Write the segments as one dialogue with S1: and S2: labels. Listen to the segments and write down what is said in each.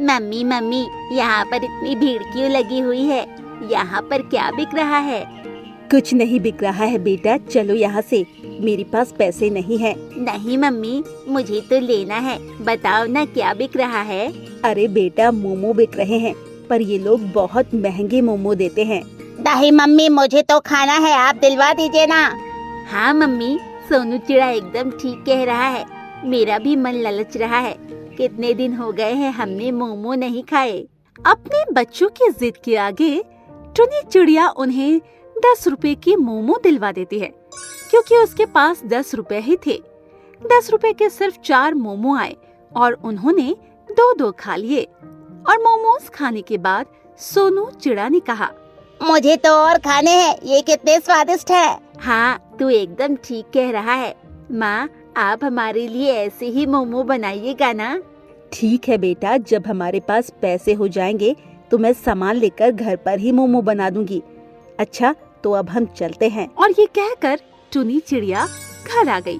S1: Mummy mummy, यहाँ पर इतनी भीड़ क्यों लगी हुई है? यहाँ पर क्या बिक रहा है?
S2: कुछ नहीं बिक रहा है बेटा, चलो यहाँ से, मेरे पास पैसे नहीं है।
S1: नहीं मम्मी, मुझे तो लेना है, बताओ ना क्या बिक रहा है?
S2: अरे बेटा, मोमो बिक रहे हैं, पर ये लोग बहुत महंगे मोमो देते हैं।
S1: नहीं मम्मी, मुझे तो खाना है, आप दिलवा दीजिए ना। हाँ मम्मी, सोनू चिड़ा एकदम ठीक कह रहा है, मेरा भी मन ललच रहा है। कितने दिन हो गए हैं हमने मोमो नहीं खाए।
S2: अपने बच्चों की जिद के आगे टुनी चिड़िया उन्हें 10 रुपए की मोमो दिलवा देती है, क्योंकि उसके पास 10 रुपए ही थे। 10 रुपए के सिर्फ 4 मोमो आए और उन्होंने 2-2 खा लिए। और मोमोज खाने के बाद सोनू चिड़ा ने कहा,
S1: मुझे तो और खाने हैं, ये कितने स्वादिष्ट है। हाँ, तू एकदम ठीक कह रहा है। माँ, आप हमारे लिए ऐसे ही मोमो बनाइएगा ना?
S2: ठीक है बेटा, जब हमारे पास पैसे हो जाएंगे तो मैं सामान लेकर घर पर ही मोमो बना दूंगी। अच्छा, तो अब हम चलते हैं। और ये कहकर टुनी चिड़िया घर आ गई।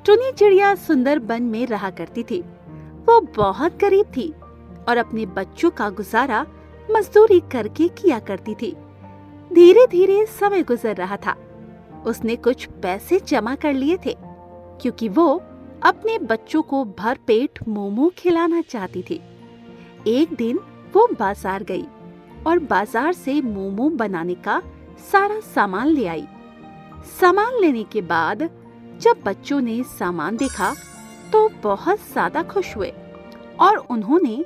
S2: टुनी चिड़िया सुंदर वन में रहा करती थी। वो बहुत गरीब थी और अपने बच्चों का गुजारा मजदूरी करके किया करती थी। धीरे धीरे समय गुजर रहा था। उसने कुछ पैसे जमा कर लिए थे, क्योंकि वो अपने बच्चों को भरपेट मोमो खिलाना चाहती थी। एक दिन वो बाजार गई और बाजार से मोमो बनाने का सारा सामान ले आई। सामान लेने के बाद जब बच्चों ने सामान देखा तो बहुत ज्यादा खुश हुए और उन्होंने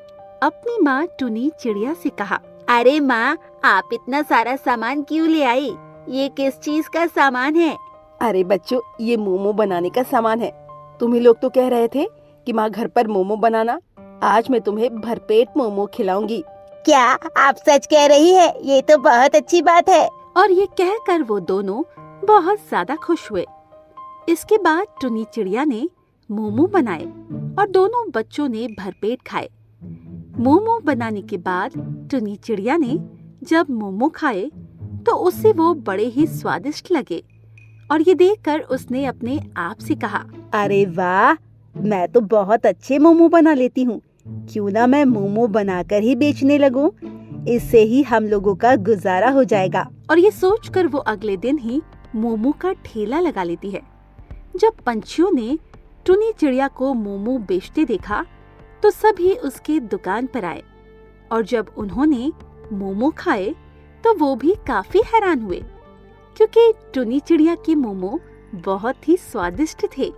S2: अपनी माँ टुनी चिड़िया से कहा,
S1: अरे माँ, आप इतना सारा सामान क्यों ले आई? ये किस चीज का सामान है?
S2: अरे बच्चों, ये मोमो बनाने का सामान है। तुम्ही लोग तो कह रहे थे कि माँ घर पर मोमो बनाना। आज मैं तुम्हें भरपेट मोमो खिलाऊंगी।
S1: क्या आप सच कह रही है? ये तो बहुत अच्छी बात है।
S2: और ये कहकर वो दोनों बहुत ज्यादा खुश हुए। इसके बाद टुनी चिड़िया ने मोमो बनाए और दोनों बच्चों ने भरपेट खाए। मोमो बनाने के बाद टुनी चिड़िया ने जब मोमो खाए तो उससे वो बड़े ही स्वादिष्ट लगे और ये देखकर उसने अपने आप से कहा, अरे वाह, मैं तो बहुत अच्छे मोमो बना लेती हूँ। क्यों ना मैं मोमो बनाकर ही बेचने लगूं? इससे ही हम लोगों का गुजारा हो जाएगा। और ये सोचकर वो अगले दिन ही मोमो का ठेला लगा लेती है। जब पंछियों ने टुनी चिड़िया को मोमो बेचते देखा तो सभी उसके दुकान पर आए और जब उन्होंने मोमो खाए तो वो भी काफी हैरान हुए, क्योंकि टुनी चिड़िया के मोमो बहुत ही स्वादिष्ट थे।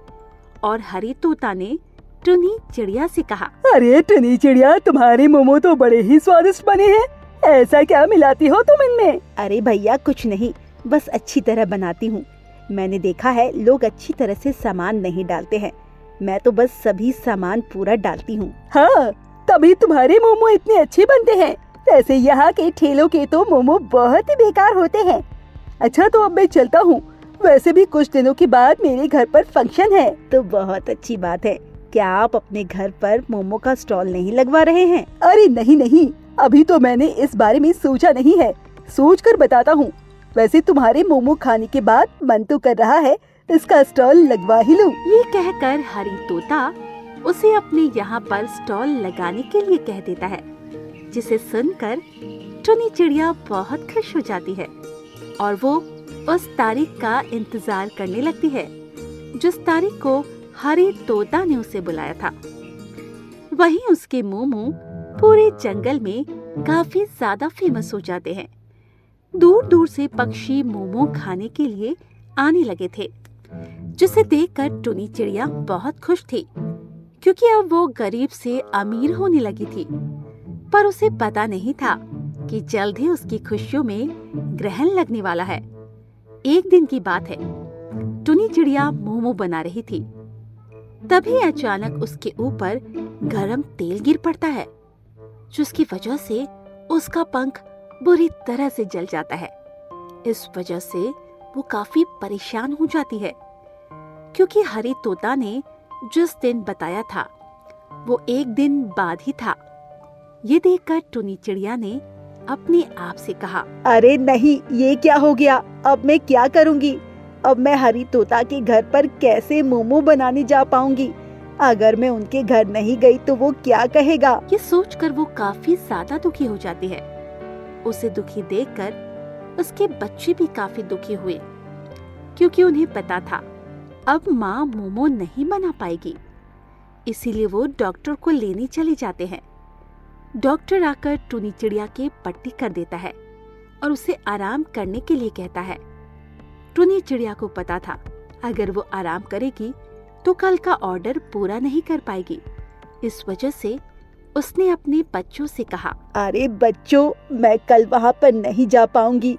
S2: और हरी तोता ने टुनी चिड़िया से कहा,
S3: अरे टुनी चिड़िया, तुम्हारे मोमो तो बड़े ही स्वादिष्ट बने हैं। ऐसा क्या मिलाती हो तुम इनमें?
S2: अरे भैया, कुछ नहीं, बस अच्छी तरह बनाती हूँ। मैंने देखा है लोग अच्छी तरह से सामान नहीं डालते हैं, मैं तो बस सभी सामान पूरा डालती हूँ।
S3: हाँ, तभी तुम्हारे मोमो इतने अच्छे बनते हैं। वैसे यहाँ के ठेलों के तो मोमो बहुत ही बेकार होते हैं। अच्छा, तो अब मैं चलता हूँ। वैसे भी कुछ दिनों के बाद मेरे घर पर फंक्शन है।
S2: तो बहुत अच्छी बात है। क्या आप अपने घर पर मोमो का स्टॉल नहीं लगवा रहे हैं?
S3: अरे नहीं नहीं, अभी तो मैंने इस बारे में सोचा नहीं है, सोच कर बताता हूँ। वैसे तुम्हारे मोमो खाने के बाद मन तो कर रहा है इसका स्टॉल लगवा ही लूं।
S2: ये कहकर हरी तोता उसे अपने यहाँ पर स्टॉल लगाने के लिए कह देता है, जिसे सुनकर टुनी चिड़िया बहुत खुश हो जाती है और वो उस तारीख का इंतजार करने लगती है जिस तारीख को हरी तोता ने उसे बुलाया था। वहीं उसके मोमो पूरे जंगल में काफी ज्यादा फेमस हो जाते हैं। दूर दूर से पक्षी मोमो खाने के लिए आने लगे थे, जिसे देखकर टुनी चिड़िया बहुत खुश थी, क्योंकि अब वो गरीब से अमीर होने लगी थी। पर उसे पता नहीं था कि जल्द ही उसकी खुशियों में ग्रहण लगने वाला है। एक दिन की बात है, टुनी चिड़िया मोमो बना रही थी। तभी अचानक उसके ऊपर गरम तेल गिर पड़ता है, जिसकी वजह से उसका पंख बुरी तरह से जल जाता है। इस वजह से वो काफी परेशान हो जाती है, क्योंकि हरी तोता ने जिस दिन बताया था वो एक दिन बाद ही था। ये देखकर टुनी चिड़िया ने अपने आप से कहा,
S3: अरे नहीं, ये क्या हो गया? अब मैं क्या करूँगी? अब मैं हरी तोता के घर पर कैसे मोमो बनाने जा पाऊंगी? अगर मैं उनके घर नहीं गई तो वो क्या कहेगा।
S2: ये सोचकर वो काफी ज्यादा दुखी हो जाती है। उसे दुखी देखकर उसके बच्चे भी काफी दुखी हुए, क्योंकि उन्हें पता था अब माँ मोमो नहीं बना पाएगी। इसीलिए वो डॉक्टर को लेने चले जाते हैं। डॉक्टर आकर टुनी चिड़िया के पट्टी कर देता है और उसे आराम करने के लिए कहता है। टुनी चिड़िया को पता था अगर वो आराम करेगी तो कल का ऑर्डर पूरा नहीं कर पाएगी। इस वजह से उसने अपने बच्चों से कहा,
S3: अरे बच्चों, मैं कल वहाँ पर नहीं जा पाऊंगी,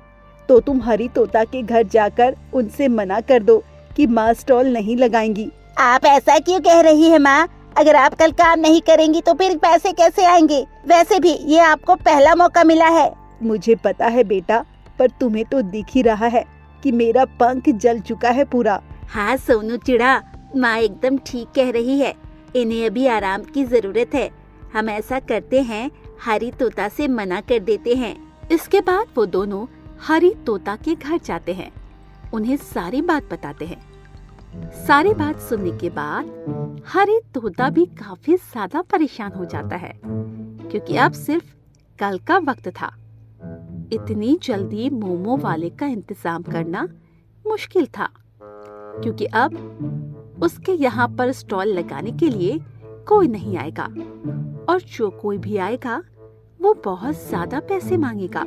S3: तो तुम हरी तोता के घर जाकर उनसे मना कर दो कि माँ स्टॉल नहीं लगाएंगी।
S1: आप ऐसा क्यों कह रही है माँ? अगर आप कल काम नहीं करेंगी तो फिर पैसे कैसे आएंगे? वैसे भी ये आपको पहला मौका मिला है।
S3: मुझे पता है बेटा, पर तुम्हें तो दिख ही रहा है कि मेरा पंख जल चुका है पूरा।
S1: हाँ सोनू चिड़ा, माँ एकदम ठीक कह रही है। इन्हें अभी आराम की जरूरत है। हम ऐसा करते हैं, हरी तोता से मना कर देते हैं।
S2: इसके बाद वो दोनों हरी तोता के घर जाते हैं। उन्हें सारी बात बताते हैं। सारी बात सुनने के बाद हरी तोता भी काफी ज्यादा परेशान हो जाता है, क्योंकि अब सिर्फ कल का वक्त था। इतनी जल्दी मोमो वाले का इंतजाम करना मुश्किल था, क्योंकि अब उसके यहाँ पर स्टॉल लगाने के लिए कोई नहीं आएगा, और जो कोई भी आएगा वो बहुत ज्यादा पैसे मांगेगा।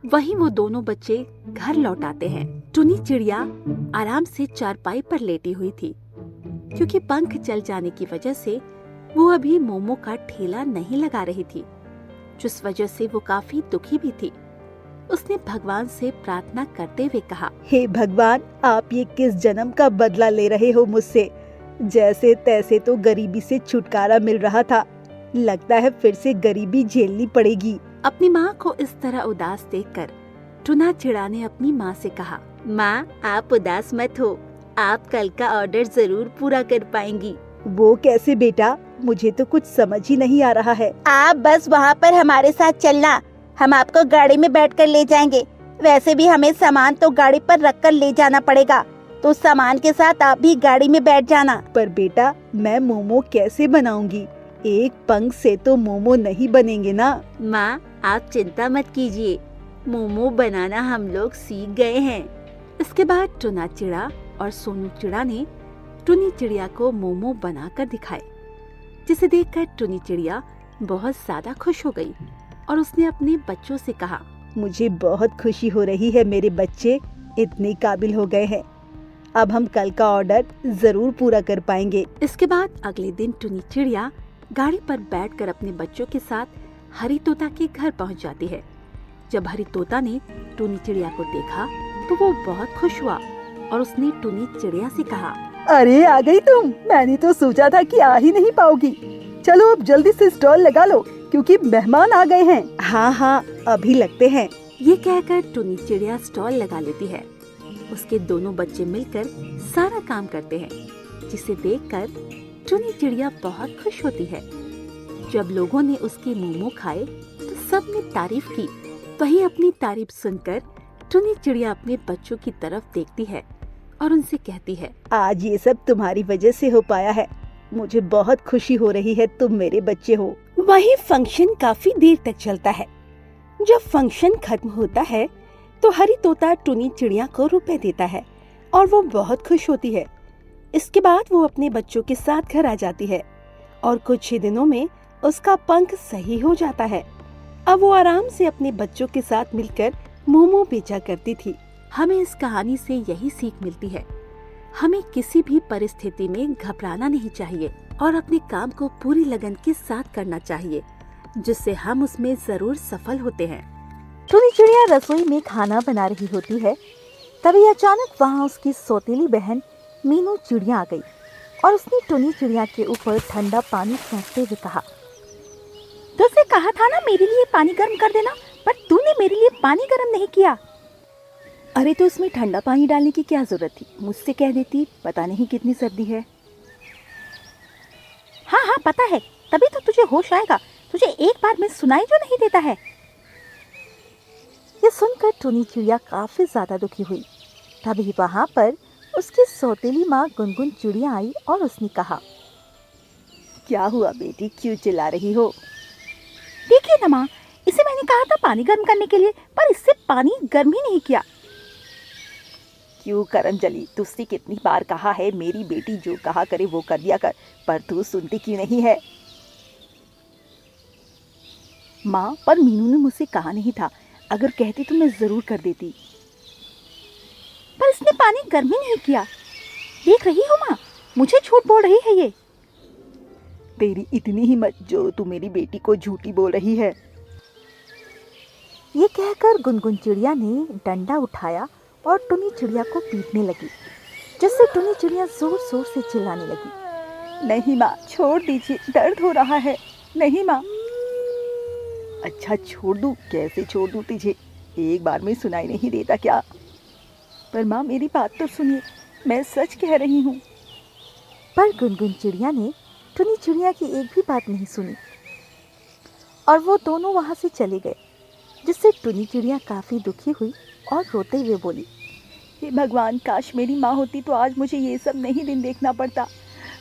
S2: वहीं वो दोनों बच्चे घर लौट आते हैं। टुनी चिड़िया आराम से चारपाई पर लेटी हुई थी, क्योंकि पंख जल जाने की वजह से वो अभी मोमो का ठेला नहीं लगा रही थी, जिस वजह से वो काफी दुखी भी थी। उसने भगवान से प्रार्थना करते हुए कहा,
S3: हे भगवान, आप ये किस जन्म का बदला ले रहे हो मुझसे? जैसे तैसे तो गरीबी से छुटकारा मिल रहा था, लगता है फिर से गरीबी झेलनी पड़ेगी।
S2: अपनी माँ को इस तरह उदास देखकर टुना चिड़ा ने अपनी माँ से कहा,
S1: माँ आप उदास मत हो, आप कल का ऑर्डर जरूर पूरा कर पाएंगी।
S3: वो कैसे बेटा? मुझे तो कुछ समझ ही नहीं आ रहा है।
S1: आप बस वहाँ पर हमारे साथ चलना, हम आपको गाड़ी में बैठकर ले जाएंगे। वैसे भी हमें सामान तो गाड़ी पर रखकर ले जाना पड़ेगा, तो सामान के साथ आप भी गाड़ी में बैठ जाना।
S3: पर बेटा, मैं मोमो कैसे बनाऊंगी? एक पंख से तो मोमो नहीं बनेंगे ना।
S1: माँ आप चिंता मत कीजिए, मोमो बनाना हम लोग सीख गए हैं।
S2: इसके बाद टुना चिड़ा और सोनू चिड़ा ने टुनी चिड़िया को मोमो बनाकर दिखाए, जिसे देखकर टुनी चिड़िया बहुत ज्यादा खुश हो गई और उसने अपने बच्चों से कहा,
S3: मुझे बहुत खुशी हो रही है, मेरे बच्चे इतने काबिल हो गए हैं। अब हम कल का ऑर्डर जरूर पूरा कर पाएंगे।
S2: इसके बाद अगले दिन टुनी चिड़िया गाड़ी पर बैठकर अपने बच्चों के साथ हरी तोता के घर पहुंच जाती है। जब हरी तोता ने टुनी चिड़िया को देखा तो वो बहुत खुश हुआ और उसने टुनी चिड़िया से कहा,
S3: अरे आ गई तुम, मैंने तो सोचा था कि आ ही नहीं पाओगी। चलो अब जल्दी से स्टॉल लगा लो, क्योंकि मेहमान आ गए हैं। हाँ हाँ, अभी लगते हैं।
S2: ये कहकर टुनी चिड़िया स्टॉल लगा लेती है। उसके दोनों बच्चे मिलकर सारा काम करते हैं, जिसे देखकर टुनी चिड़िया बहुत खुश होती है। जब लोगों ने उसके मोमो खाए तो सबने तारीफ की। वहीं अपनी तारीफ सुनकर टुनी चिड़िया अपने बच्चों की तरफ देखती है और उनसे कहती है,
S3: आज ये सब तुम्हारी वजह से हो पाया है। मुझे बहुत खुशी हो रही है, तुम मेरे बच्चे हो।
S2: वही फंक्शन काफी देर तक चलता है। जब फंक्शन खत्म होता है तो हरी तोता टुनी चिड़िया को रुपए देता है और वो बहुत खुश होती है। इसके बाद वो अपने बच्चों के साथ घर आ जाती है और कुछ ही दिनों में उसका पंख सही हो जाता है। अब वो आराम से अपने बच्चों के साथ मिलकर मोमो बेचा करती थी। हमें इस कहानी से यही सीख मिलती है, हमें किसी भी परिस्थिति में घबराना नहीं चाहिए और अपने काम को पूरी लगन के साथ करना चाहिए, जिससे हम उसमें जरूर सफल होते हैं।
S4: टुनी चिड़िया रसोई में खाना बना रही होती है, तभी अचानक वहाँ उसकी सौतेली बहन मीनू चिड़िया आ गई और उसने टुनी चिड़िया के ऊपर ठंडा पानी फेंकते हुए कहा, तुझसे कहा था ना मेरे लिए पानी गर्म कर देना, पर तूने मेरे लिए पानी गर्म नहीं किया।
S2: अरे तो इसमें ठंडा पानी डालने की क्या जरूरत थी? मुझसे कह देती, पता नहीं कितनी सर्दी है।
S4: हाँ हाँ पता है, तभी तो तुझे होश आएगा। तुझे एक बार में सुनाई जो नहीं देता है। ये सुनकर टुनी चिड़िया काफी ज्यादा दुखी हुई। तभी वहां पर उसकी सौतेली माँ गुनगुन चिड़िया आई और उसने कहा,
S3: क्या हुआ बेटी, क्यों चिल्ला रही हो?
S2: देखिए ना माँ, इसे मैंने कहा था पानी गर्म करने के लिए, पर इससे पानी गर्म ही नहीं किया।
S3: क्यों करंजली, तुझसे कितनी बार कहा है मेरी बेटी जो कहा करे वो कर दिया कर, पर तू सुनती क्यों नहीं है?
S2: माँ, पर मीनू ने मुझसे कहा नहीं था, अगर कहती तो मैं ज़रूर कर देती। पर इसने पानी गर्म ही नहीं किया। देख रही हो माँ, मुझे झूठ बोल रही है ये।
S3: तेरी इतनी हिम्मत जो तू मेरी बेटी को झूठी बोल रही है।
S4: ये कहकर गुनगुन चिड़िया ने डंडा उठाया और टुनी चिड़िया को पीटने लगी, जिससे टुनी चिड़िया जोर जोर से चिल्लाने लगी।
S3: नहीं माँ, छोड़ दीजिए, दर्द हो रहा है। नहीं माँ। अच्छा छोड़ दूँ? कैसे छोड़ दूँ तुझे? एक बार में सुनाई नहीं देता क्या? पर माँ मेरी बात तो सुनिए, मैं सच कह रही हूँ।
S4: पर गुनगुन चिड़िया ने टुनी चिड़िया की एक भी बात नहीं सुनी और वो दोनों वहाँ से चले गए, जिससे टुनी चिड़िया काफ़ी दुखी हुई और रोते हुए बोली,
S3: हे भगवान, काश मेरी माँ होती तो आज मुझे ये सब नहीं दिन देखना पड़ता।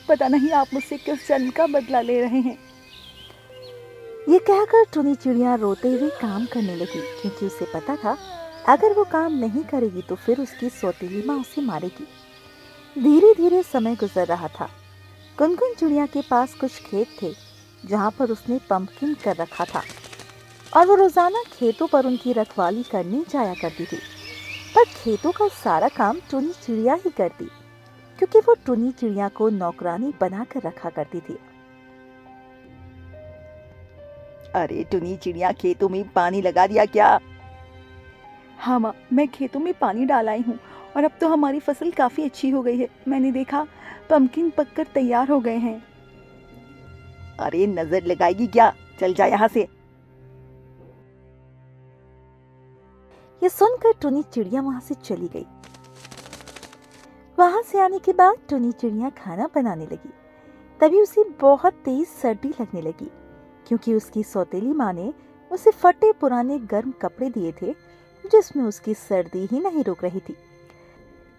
S3: पता नहीं आप मुझसे किस जन्म का बदला ले रहे हैं।
S4: ये कहकर टुनी चिड़िया रोते हुए काम करने लगी, क्योंकि उसे पता था अगर वो काम नहीं करेगी तो फिर उसकी सौतेली माँ उसे मारेगी। धीरे धीरे समय गुजर रहा था। गुनगुन चिड़िया के पास कुछ खेत थे जहाँ पर उसने पंपकिन कर रखा था और वो रोजाना खेतों पर उनकी रखवाली करने जाया करती थी। पर खेतों का सारा काम टुनी चिड़िया ही करती, क्योंकि वो टुनी चिड़िया को नौकरानी बना कर रखा करती थी।
S3: अरे टुनी चिड़िया, खेतों में पानी लगा दिया क्या? हाँ माँ, मैं खेतों में पानी डालाई हूँ और अब तो हमारी फसल काफ़ी अच्छी हो गई है। मैंने देखा पंपकिन पककर तैयार हो गए हैं। अरे नजर लगाएगी क्या? चल जा यहाँ से।
S4: ये सुनकर टुनी चिड़िया वहां से चली गई। वहां से आने के बाद टुनी चिड़िया खाना बनाने लगी। तभी उसे बहुत तेज सर्दी लगने लगी, क्योंकि उसकी सौतेली माँ ने उसे फटे पुराने गर्म कपड़े दिए थे, जिसमें उसकी सर्दी ही नहीं रुक रही थी।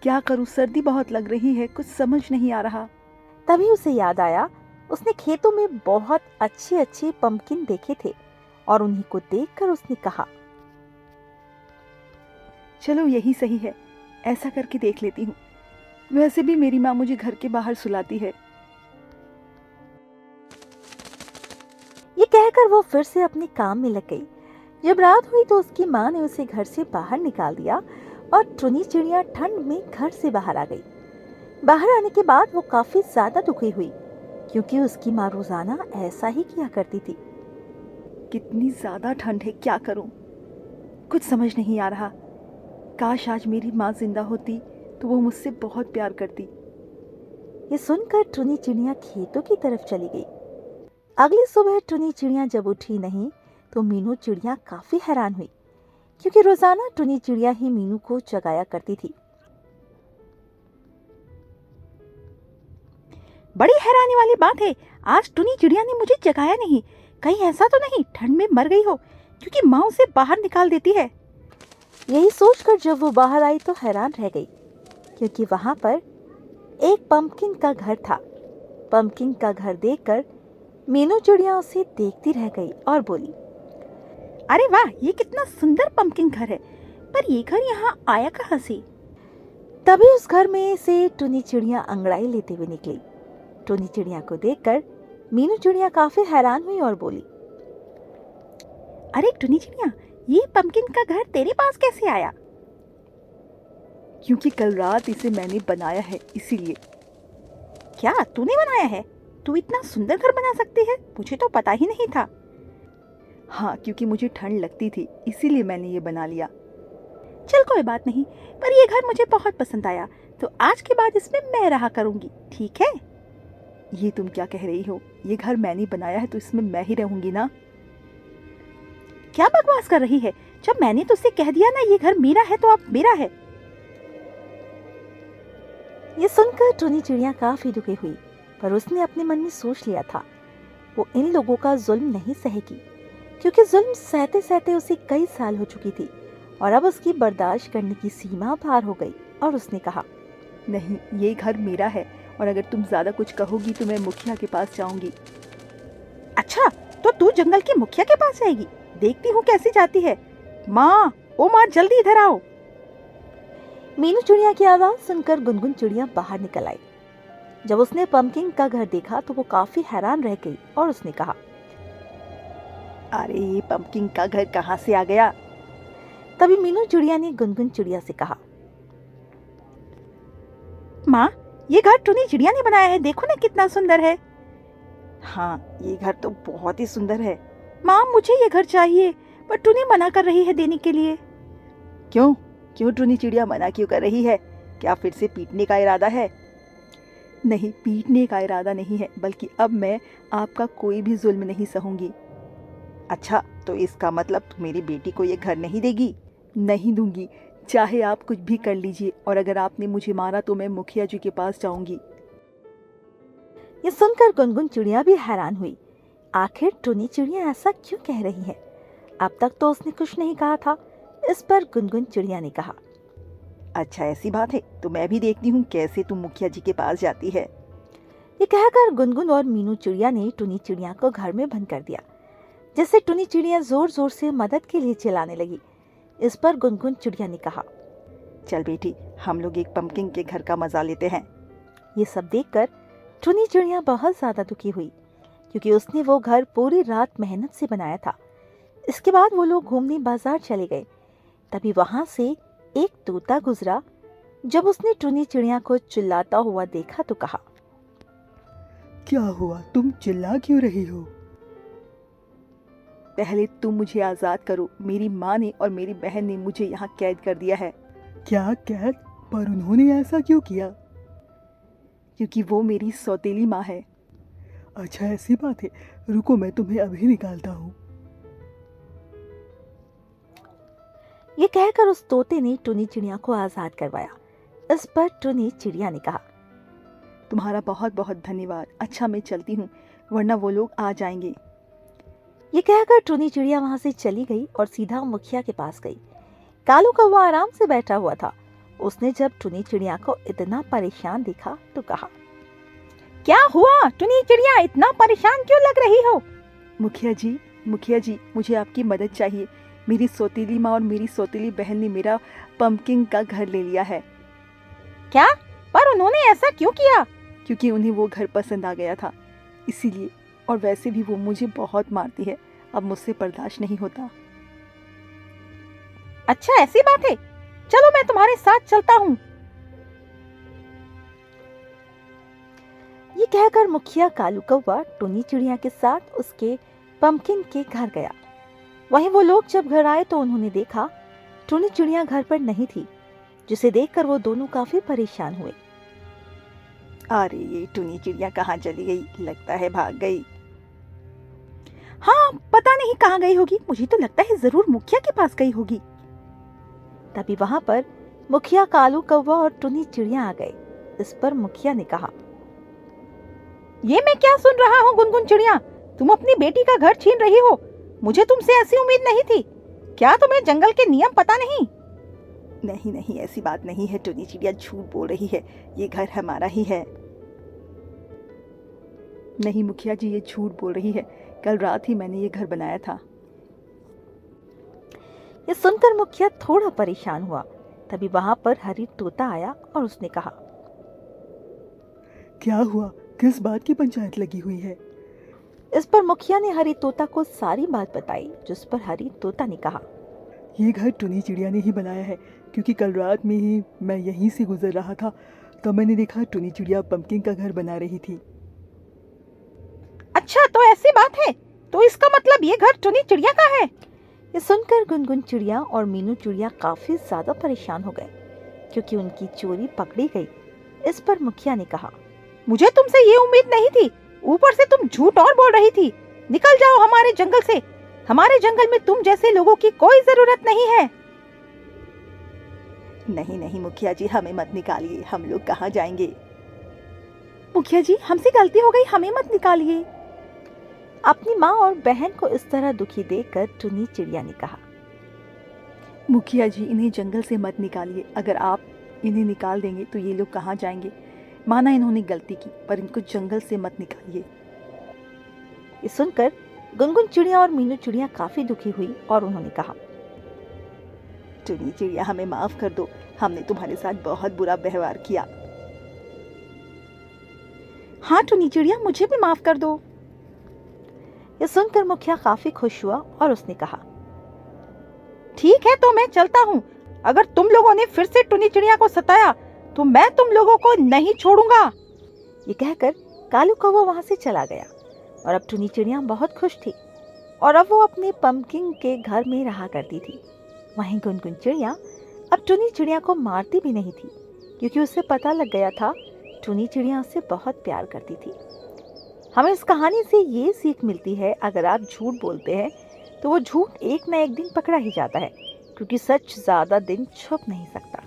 S3: क्या करूँ, सर्दी बहुत लग रही है, कुछ समझ नहीं आ रहा।
S4: तभी उसे याद आया, उसने खेतों में बहुत अच्छे अच्छे पंपकिन देखे थे और उन्हीं को देखकर उसने कहा,
S3: चलो यही सही है, ऐसा करके देख लेती हूँ। वैसे भी मेरी माँ मुझे घर के बाहर सुलाती है।
S4: ये कहकर वो फिर से अपने काम में लग गई। जब रात हुई तो उसकी माँ ने उसे घर से बाहर निकाल दिया और टुनी चिड़िया ठंड में घर से बाहर आ गई। बाहर आने के बाद वो काफी ज्यादा दुखी हुई, क्योंकि उसकी माँ रोजाना ऐसा ही किया करती थी।
S3: कितनी ज्यादा ठंड है, क्या करूं? कुछ समझ नहीं आ रहा। काश आज मेरी माँ जिंदा होती तो वो मुझसे बहुत प्यार करती।
S4: ये सुनकर टुनी चिड़िया खेतों की तरफ चली गई। अगली सुबह टुनी चिड़िया जब उठी नहीं तो मीनू चिड़िया काफी हैरान हुई, क्योंकि रोजाना टुनी चिड़िया ही मीनू को जगाया करती थी।
S2: बड़ी हैरानी वाली बात है, आज टुनी चिड़िया ने मुझे जगाया नहीं। कहीं ऐसा तो नहीं ठंड में मर गई हो, क्योंकि माँ उसे बाहर निकाल देती है।
S4: यही सोचकर जब वो बाहर आई तो हैरान रह गई, क्योंकि वहां पर एक पंपकिन का घर था। पंपकिन का घर देखकर मीनू चिड़िया उसे देखती रह गई और बोली,
S2: अरे वाह, ये कितना सुंदर पंपकिन घर है, पर ये घर यहाँ आया कहाँ से?
S4: तभी उस घर में से टुनी चिड़िया अंगड़ाई लेते हुए निकली। टुनी चिड़िया को देखकर मीनू चिड़िया काफी हैरान हुई और बोली,
S2: अरे टुनी चिड़िया, ये पंपकिन का घर तेरे पास कैसे आया?
S3: क्योंकि कल रात इसे मैंने बनाया है, इसीलिए।
S2: क्या तूने बनाया है? तू इतना सुंदर घर बना सकती है, मुझे तो पता ही नहीं था।
S3: हाँ, क्योंकि मुझे ठंड लगती थी, इसीलिए मैंने ये बना लिया।
S2: चल कोई बात नहीं, पर ये घर मुझे बहुत पसंद आया, तो आज के बाद इसमें मैं रहा करूंगी, ठीक है?
S3: ये तुम क्या कह रही हो? ये घर मैंने बनाया है तो इसमें मैं ही रहूंगी ना।
S2: क्या बकवास कर रही है? जब मैंने तुझसे कह दिया ना ये घर मेरा है तो अब मेरा है।
S4: ये सुनकर टुनी चिड़िया काफी दुखी हुई, पर उसने अपने मन में सोच लिया था वो इन लोगों का जुल्म नहीं सहेगी, क्योंकि जुल्म सहते सहते उसे कई साल हो चुकी थी और अब उसकी बर्दाश्त करने की सीमा पार हो गई। और उसने कहा,
S3: नहीं, ये घर मेरा है और अगर तुम ज्यादा कुछ कहोगी तो मैं मुखिया के पास जाऊंगी। अच्छा, तो तू जंगल के मुखिया के पास जाएगी? देखती हूँ कैसी जाती है। माँ, ओ माँ, जल्दी इधर आओ।
S4: मीनू चिड़िया की आवाज सुनकर गुनगुन चिड़िया बाहर निकल आई। जब उसने पंपकिन का घर देखा तो वो काफी हैरान रह गई और उसने कहा,
S3: अरे ये पंपकिन का घर कहाँ से आ गया?
S4: तभी मीनू चिड़िया ने गुनगुन चिड़िया से कहा,
S3: माँ, ये घर टुनी चिड़िया ने बनाया है, देखो ना कितना सुंदर है। हाँ, ये घर तो बहुत ही सुंदर है। माँ, मुझे ये घर चाहिए, पर टुनी मना कर रही है देने के लिए। क्यों क्यों टुनी चिड़िया मना क्यों कर रही है? क्या फिर से पीटने का इरादा है? नहीं, पीटने का इरादा नहीं है, बल्कि अब मैं आपका कोई भी जुल्म नहीं सहूंगी। अच्छा, तो इसका मतलब तुम मेरी बेटी को ये घर नहीं देगी? नहीं दूंगी, चाहे आप कुछ भी कर लीजिए, और अगर आपने मुझे मारा तो मैं मुखिया जी के पास जाऊंगी।
S4: ये सुनकर गुनगुन चिड़िया भी हैरान हुई। आखिर टुनी चिड़िया ऐसा क्यों कह रही है? अब तक तो उसने कुछ नहीं कहा था। इस पर गुनगुन चिड़िया ने कहा,
S3: अच्छा ऐसी बात है, तो मैं भी देखती हूँ कैसे तुम मुखिया जी के पास जाती है।
S4: ये कहकर गुनगुन और मीनू चिड़िया ने टुनी चिड़िया को घर में बंद कर दिया, जिससे टुनी चिड़िया जोर जोर से मदद के लिए चिल्लाने लगी। इस पर गुनगुन चिड़िया ने कहा,
S3: चल बेटी, हम लोग एक पंपकिन के घर का मजा लेते हैं।
S4: ये सब देखकर टुनी चिड़िया बहुत ज्यादा दुखी हुई, क्योंकि उसने वो घर पूरी रात मेहनत से बनाया था। इसके बाद वो लोग घूमने बाजार चले गए। तभी वहां से एक तोता गुजरा। जब उसने टुनी चिड़िया को चिल्लाता हुआ देखा तो कहा,
S3: क्या हुआ, तुम चिल्ला क्यों रही हो? पहले तुम मुझे आजाद करो। मेरी माँ ने और मेरी बहन ने मुझे यहाँ कैद कर दिया है। क्या कैद? पर उन्होंने ऐसा क्यों किया? क्योंकि वो मेरी सौतेली माँ है। अच्छा ऐसी बात है, रुको मैं तुम्हें अभी निकालता हूँ।
S4: ये कहकर उस तोते ने टुनी चिड़िया को आजाद करवाया। इस पर टुनी चिड़िया ने कहा,
S3: तुम्हारा बहुत बहुत धन्यवाद। अच्छा मैं चलती हूँ, वरना वो लोग आ जाएंगे।
S4: ये कहकर टुनी चिड़िया वहां से चली गई और सीधा मुखिया के पास गई। कालू कौवा आराम से बैठा हुआ था। उसने जब टुनी चिड़िया को इतना परेशान देखा तो कहा,
S3: क्या हुआ टुनी चिड़िया, इतना परेशान क्यों लग रही हो? मुखिया जी, मुझे आपकी मदद चाहिए। मेरी सौतेली माँ और मेरी सौतेली बहन ने मेरा पंपकिन का घर ले लिया है। क्या? पर उन्होंने ऐसा क्यों किया? क्योंकि उन्हें वो घर पसंद आ गया था, इसीलिए। और वैसे भी वो मुझे बहुत मारती है, अब मुझसे बर्दाश्त नहीं होता। अच्छा ऐसी बात है, चलो मैं तुम्हारे साथ चलता हूँ।
S4: ये कहकर मुखिया कालू कौवा टुनी चिड़िया के साथ उसके पंपकिन के घर गया। वहीं वो लोग जब घर आए तो उन्होंने देखा टुनी चिड़िया घर पर नहीं थी, जिसे देखकर वो दोनों काफी परेशान हुए।
S3: अरे ये टुनी चिड़िया कहाँ चली गई? लगता है भाग गई। हाँ, पता नहीं कहाँ गई होगी, मुझे तो लगता है जरूर मुखिया के पास गई होगी।
S4: तभी वहां पर मुखिया कालू कौवा और टुनी चिड़िया आ गए। इस पर मुखिया ने कहा,
S3: ये मैं क्या सुन रहा हूँ गुनगुन चिड़िया, तुम अपनी बेटी का घर छीन रही हो। मुझे तुमसे ऐसी उम्मीद नहीं थी। क्या तुम्हें जंगल के नियम पता नहीं? नहीं, ऐसी बात नहीं है टुनी चिड़िया, झूठ बोल रही है। ये घर हमारा ही है। नहीं मुखिया जी, ये झूठ बोल रही है। कल रात ही मैंने ये घर बनाया था।
S4: ये सुनकर मुखिया थोड़ा परेशान हुआ। तभी वहां पर हरी तोता आया और उसने कहा,
S3: क्या हुआ, किस बात की पंचायत लगी हुई है?
S4: इस पर मुखिया ने हरी तोता को सारी बात बताई, जिस पर हरी तोता ने कहा,
S3: ये घर टुनी चिड़िया ने ही बनाया है, क्योंकि कल रात में ही मैं यहीं से गुजर रहा था, तो मैंने देखा टुनी चिड़िया पंपकिन का घर बना रही थी। अच्छा तो ऐसी बात है, तो इसका मतलब ये घर टुनी चिड़िया का है?
S4: ये सुनकर गुनगुन चिड़िया और मीनू चिड़िया काफी ज्यादा परेशान हो गए, क्योंकि उनकी चोरी पकड़ी गई। इस पर मुखिया ने कहा,
S3: मुझे तुमसे ये उम्मीद नहीं थी, ऊपर से तुम झूठ और बोल रही थी। निकल जाओ हमारे जंगल से। हमारे जंगल में तुम जैसे लोगों की कोई जरूरत नहीं है। नहीं मुखिया जी, हमें मत निकालिए, हम लोग कहाँ जाएंगे? मुखिया जी, हमसे गलती हो गई, हमें मत निकालिए।
S4: अपनी माँ और बहन को इस तरह दुखी देखकर टुनी चिड़िया ने कहा,
S3: मुखिया जी, इन्हें जंगल से मत निकालिए। अगर आप इन्हें निकाल देंगे तो ये लोग कहाँ जाएंगे? माना इन्होंने गलती की, पर इनको जंगल से मत निकालिए।
S4: ये सुनकर गुनगुन चिड़िया और मीनू चिड़िया काफी दुखी हुई और उन्होंने कहा,
S3: टुनी चिड़िया हमें माफ कर दो, हमने तुम्हारे साथ बहुत बुरा व्यवहार किया।
S4: हाँ टुनी चिड़िया, मुझे भी माफ कर दो। ये सुनकर मुखिया काफी खुश हुआ और उसने कहा, ठीक है तो मैं चलता हूँ। अगर तुम लोगों ने फिर से टुनी चिड़िया को सताया तो मैं तुम लोगों को नहीं छोड़ूंगा। ये कहकर कालू कौवा वहां से चला गया और अब टुनी चिड़िया बहुत खुश थी और अब वो अपने पंपकिन के घर में रहा करती थी। वहीं गुनगुन चिड़िया अब टुनी चिड़िया को मारती भी नहीं थी, क्योंकि उसे पता लग गया था टुनी चिड़िया उससे बहुत प्यार करती थी। हमें इस कहानी से ये सीख मिलती है, अगर आप झूठ बोलते हैं तो वो झूठ एक न एक दिन पकड़ा ही जाता है, क्योंकि सच ज़्यादा दिन छुप नहीं सकता।